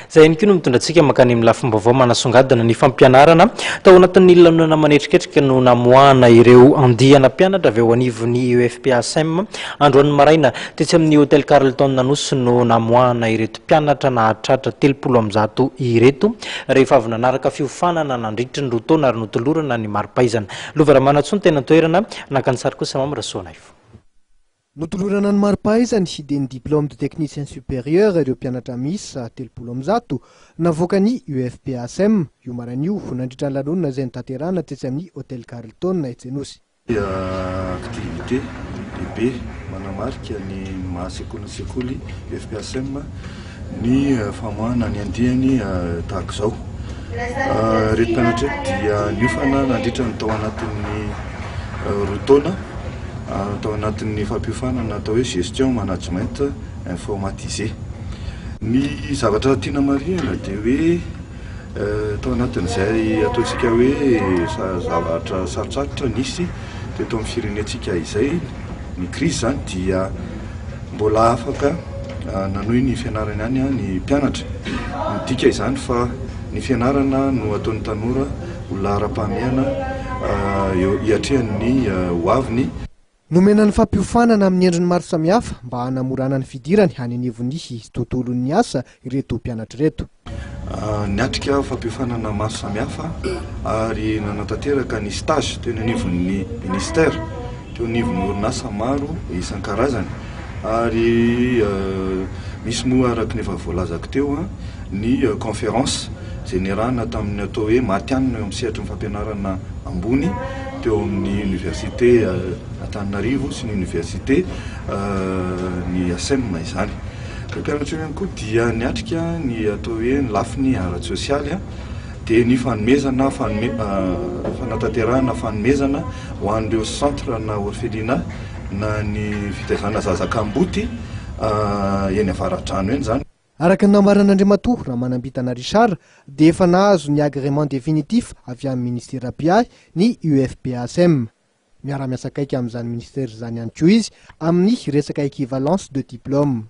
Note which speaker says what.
Speaker 1: Zay ihany koa no mitondratsika makany amin'ny lafim-baovao manasongadina ny fampianarana tao anatin'ny lanonana manetriketrika no namoahana ireo andiana mpianatra avy ao anivon'ny IEFPA Aceem androany maraina tetsy amin'ny hôtel Carlton Anosy no namoahana ireto mpianatra nahatratra 30 ireto rehefa avy nanaraka fiofanana nandritry ny rotaona ary notolorana ny mari-pahaizana. Lovaramanatsony tena toerana nakansary kosa mamrasoana ifo.
Speaker 2: Notolorana ny mari-pahaizany hideny diplôme de technicien supérieur ireo mpianatra miisa 30 navoaka ny IEFPA Aceem io maranio nandritra ny lanonana izay nitanterahana tetsy amin'ny hôtel Carlton Anosy.
Speaker 3: Activité lehibe manamarika ny mahasekoly IEFPA Aceem ny famoahana ny andiany tahaka izao. Reto mpianatra dia niofana nandritra ny tao anatin'ny rotaona tao anatin'ny fampiofanana atao hoe gestion management informatisé. Ny zavatra tiana marihana dia hoe tao anatin'izay ataontsika hoe zavatra sarotsarotra nisy teto amin'ny firenentsika izay ny crise zany dia mbola afaka nanohy ny fianarana any ny mpianatra. Midika izany fa ny fianarana no ataon'ny tanora olona ara-pahamehana hiatrehan'ny hoaviny.
Speaker 2: Nomena ny fampiofanana amin'ny endriny maro samihafa mba hanamorana ny fidirany any anivon'ny tontolon'ny asa ireto mpianatra ireto.
Speaker 3: Niatrika fampiofanana maro samihafa ary nanatanteraka ny stage teny anivon'ny ministère teo anivon'ny orinasa maro isan-karazany ary misy moa araka ny efa voalazako teo ny conférence générale tamin'ny atao hoe matianina eo amin'ny sehatry ny fampianarana ambony teo amin'ny université Antananarivo sy ny université ny Accem izany. Mpianatra ihany koa dia niatrika ny atao hoe ny lafiny ara-tsosialy dia ny fanomezana fanatanterahana fanomezana ho an'ireo centre na orphelinat na ny fitaizana zazakamboty eny avaratrano eny zany.
Speaker 2: Araka ny namaran'Andriamatoa Ramanambitana Richard dia efa nahazo ny agrément définitif avy amin'ny ministère PA ny IEFPA Aceem. Miara-miasa akaiky amin'izany ministère izany ihany koa izy amin'ny resaka équivalence de diplôme.